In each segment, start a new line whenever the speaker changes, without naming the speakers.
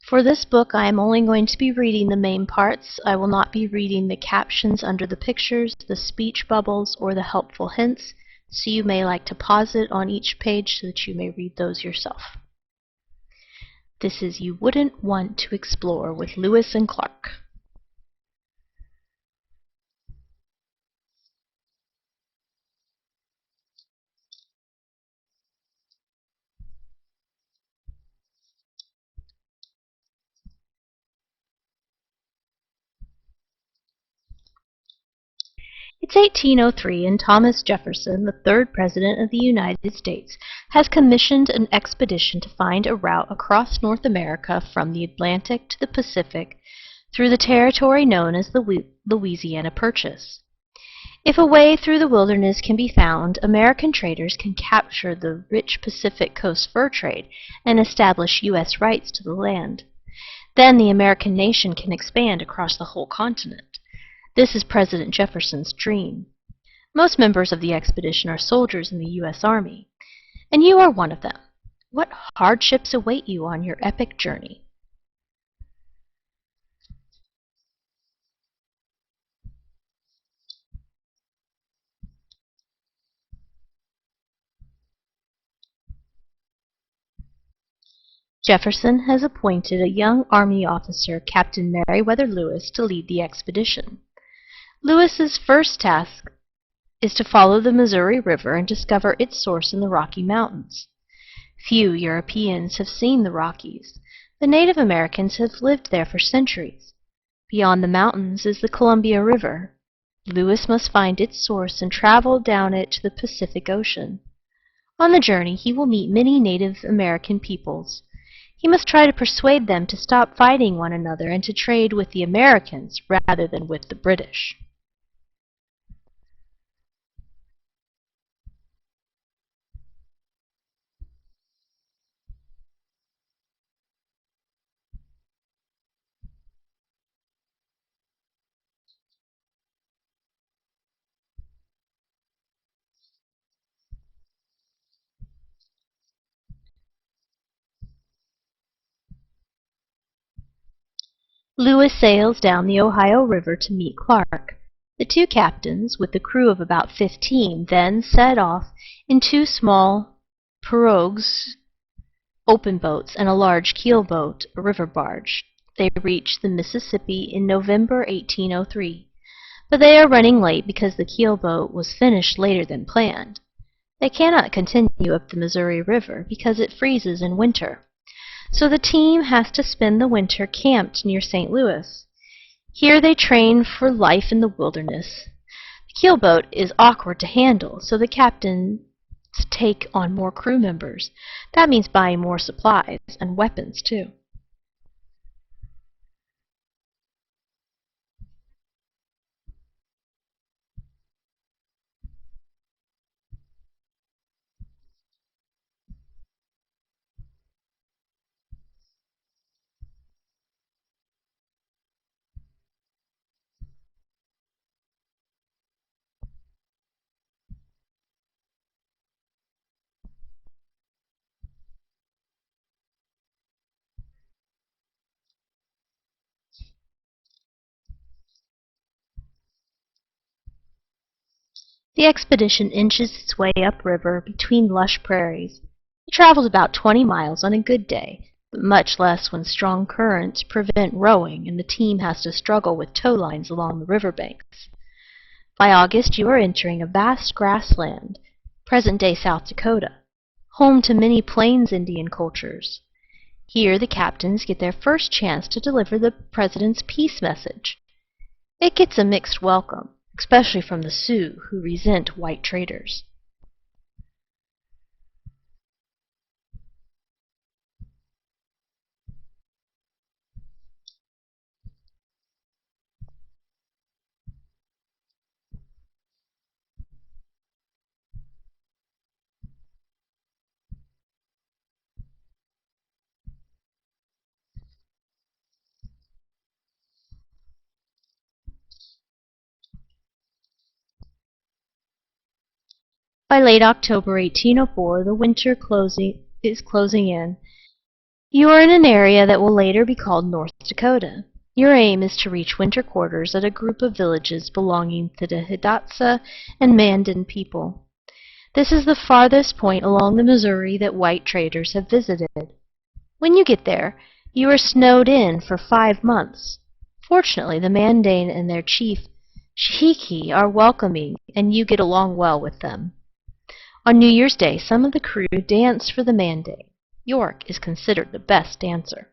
For this book, I am only going to be reading the main parts. I will not be reading the captions under the pictures, the speech bubbles, or the helpful hints, so you may like to pause it on each page so that you may read those yourself. This is You Wouldn't Want to Explore with Lewis and Clark. It's 1803, and Thomas Jefferson, the third President of the United States, has commissioned an expedition to find a route across North America from the Atlantic to the Pacific through the territory known as the Louisiana Purchase. If a way through the wilderness can be found, American traders can capture the rich Pacific Coast fur trade and establish U.S. rights to the land. Then the American nation can expand across the whole continent. This is President Jefferson's dream. Most members of the expedition are soldiers in the U.S. Army, and you are one of them. What hardships await you on your epic journey? Jefferson has appointed a young Army officer, Captain Meriwether Lewis, to lead the expedition. Lewis's first task is to follow the Missouri River and discover its source in the Rocky Mountains. Few Europeans have seen the Rockies. The Native Americans have lived there for centuries. Beyond the mountains is the Columbia River. Lewis must find its source and travel down it to the Pacific Ocean. On the journey, he will meet many Native American peoples. He must try to persuade them to stop fighting one another and to trade with the Americans rather than with the British. Lewis sails down the Ohio River to meet Clark. The two captains, with a crew of about 15, then set off in two small pirogues, open boats, and a large keel boat, a river barge. They reached the Mississippi in November 1803, but they are running late because the keel boat was finished later than planned. They cannot continue up the Missouri River because it freezes in winter. So the team has to spend the winter camped near St. Louis. Here they train for life in the wilderness. The keelboat is awkward to handle, so the captains take on more crew members. That means buying more supplies and weapons, too. The expedition inches its way upriver between lush prairies. It travels about 20 miles on a good day, but much less when strong currents prevent rowing and the team has to struggle with tow lines along the river banks. By August, you are entering a vast grassland, present-day South Dakota, home to many Plains Indian cultures. Here the captains get their first chance to deliver the president's peace message. It gets a mixed welcome, especially from the Sioux, who resent white traders. By late October 1804, the winter is closing in. You are in an area that will later be called North Dakota. Your aim is to reach winter quarters at a group of villages belonging to the Hidatsa and Mandan people. This is the farthest point along the Missouri that white traders have visited. When you get there, you are snowed in for 5 months. Fortunately, the Mandan and their chief, Shihiki, are welcoming, and you get along well with them. On New Year's Day, some of the crew dance for the Mandan. York is considered the best dancer.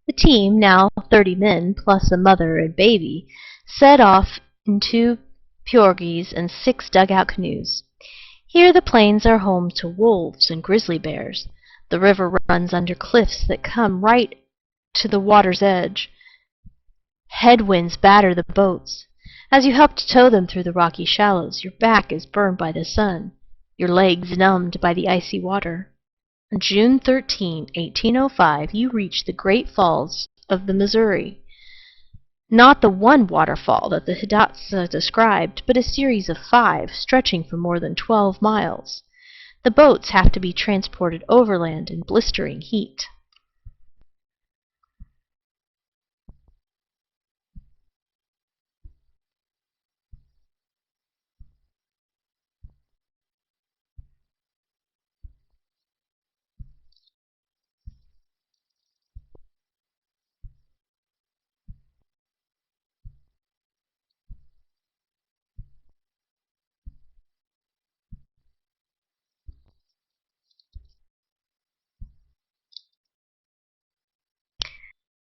The team, now 30 men, plus a mother and baby, set off in 2 pirogues and 6 dugout canoes. Here the plains are home to wolves and grizzly bears. The river runs under cliffs that come right to the water's edge. Headwinds batter the boats. As you help to tow them through the rocky shallows, your back is burned by the sun, your legs numbed by the icy water. On June 13, 1805, you reach the Great Falls of the Missouri. Not the one waterfall that the Hidatsa described, but a series of 5 stretching for more than 12 miles. The boats have to be transported overland in blistering heat.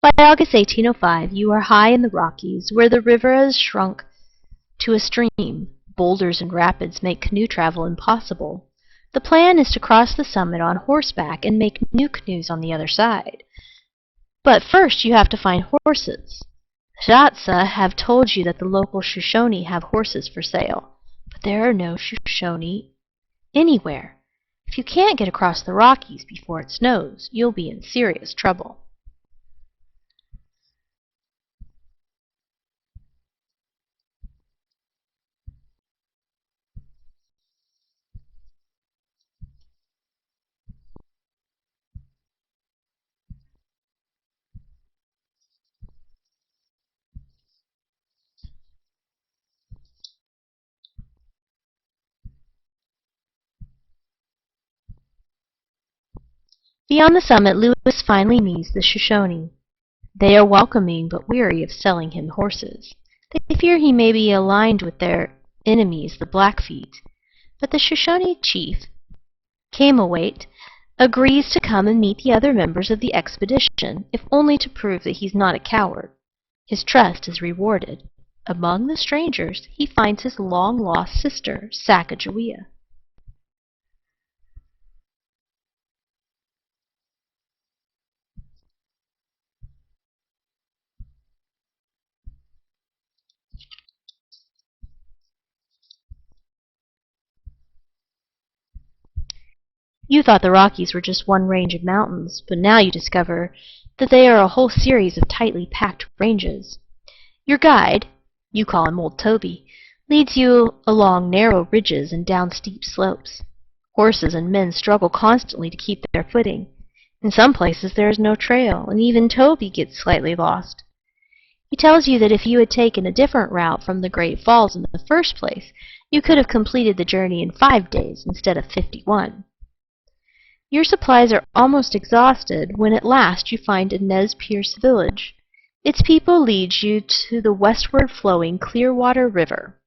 By August 1805, you are high in the Rockies, where the river has shrunk to a stream. Boulders and rapids make canoe travel impossible. The plan is to cross the summit on horseback and make new canoes on the other side. But first you have to find horses. Hidatsa have told you that the local Shoshone have horses for sale, but there are no Shoshone anywhere. If you can't get across the Rockies before it snows, you'll be in serious trouble. Beyond the summit, Lewis finally meets the Shoshone. They are welcoming but weary of selling him horses. They fear he may be aligned with their enemies, the Blackfeet. But the Shoshone chief, Kamawait, agrees to come and meet the other members of the expedition, if only to prove that he's not a coward. His trust is rewarded. Among the strangers, he finds his long-lost sister, Sacagawea. You thought the Rockies were just one range of mountains, but now you discover that they are a whole series of tightly packed ranges. Your guide, you call him Old Toby, leads you along narrow ridges and down steep slopes. Horses and men struggle constantly to keep their footing. In some places there is no trail, and even Toby gets slightly lost. He tells you that if you had taken a different route from the Great Falls in the first place, you could have completed the journey in 5 days instead of 51. Your supplies are almost exhausted when at last you find a Nez Perce village. Its people lead you to the westward flowing Clearwater River.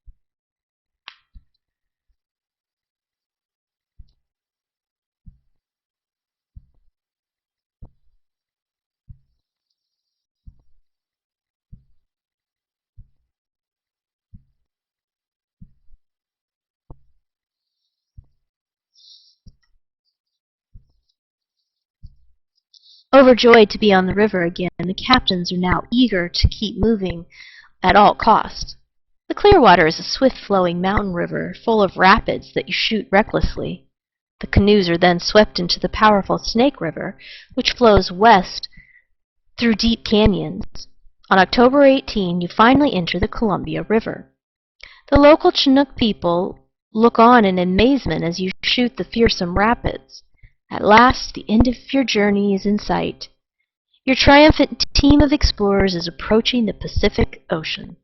Overjoyed to be on the river again, the captains are now eager to keep moving at all costs. The Clearwater is a swift-flowing mountain river full of rapids that you shoot recklessly. The canoes are then swept into the powerful Snake River, which flows west through deep canyons. On October 18, you finally enter the Columbia River. The local Chinook people look on in amazement as you shoot the fearsome rapids. At last, the end of your journey is in sight. Your triumphant team of explorers is approaching the Pacific Ocean.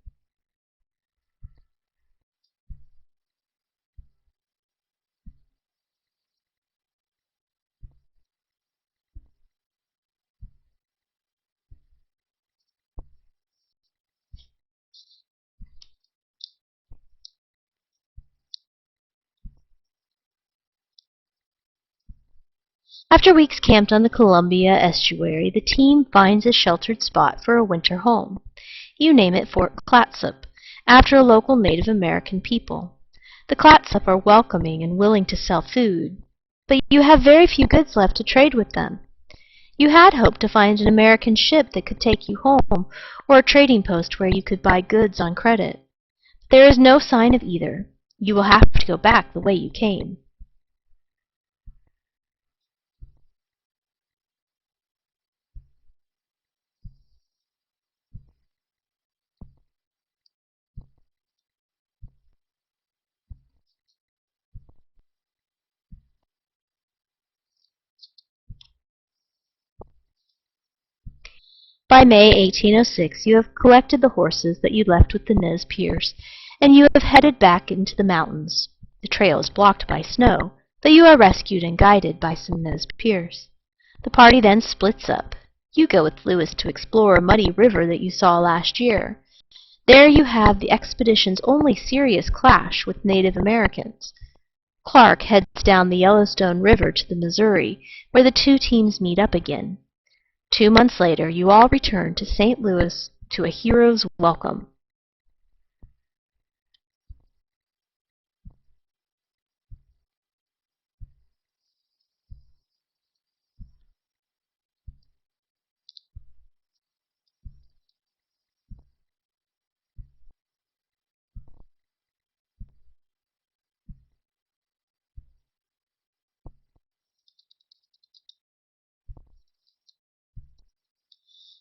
After weeks camped on the Columbia estuary, the team finds a sheltered spot for a winter home. You name it Fort Clatsop, after a local Native American people. The Clatsop are welcoming and willing to sell food, but you have very few goods left to trade with them. You had hoped to find an American ship that could take you home, or a trading post where you could buy goods on credit. There is no sign of either. You will have to go back the way you came. By May 1806, you have collected the horses that you left with the Nez Perce, and you have headed back into the mountains. The trail is blocked by snow, though you are rescued and guided by some Nez Perce. The party then splits up. You go with Lewis to explore a muddy river that you saw last year. There you have the expedition's only serious clash with Native Americans. Clark heads down the Yellowstone River to the Missouri, where the two teams meet up again. 2 months later, you all return to St. Louis to a hero's welcome.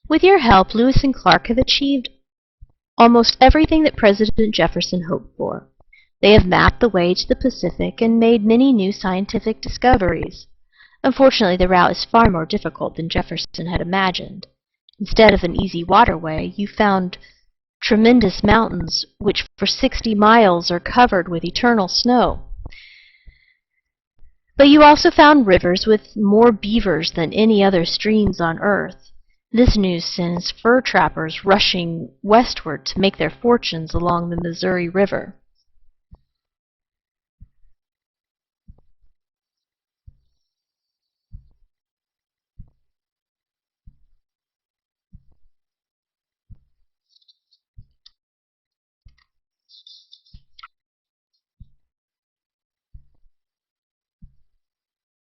With your help, Lewis and Clark have achieved almost everything that President Jefferson hoped for. They have mapped the way to the Pacific and made many new scientific discoveries. Unfortunately, the route is far more difficult than Jefferson had imagined. Instead of an easy waterway, you found tremendous mountains which for 60 miles are covered with eternal snow. But you also found rivers with more beavers than any other streams on Earth. This news sends fur trappers rushing westward to make their fortunes along the Missouri River.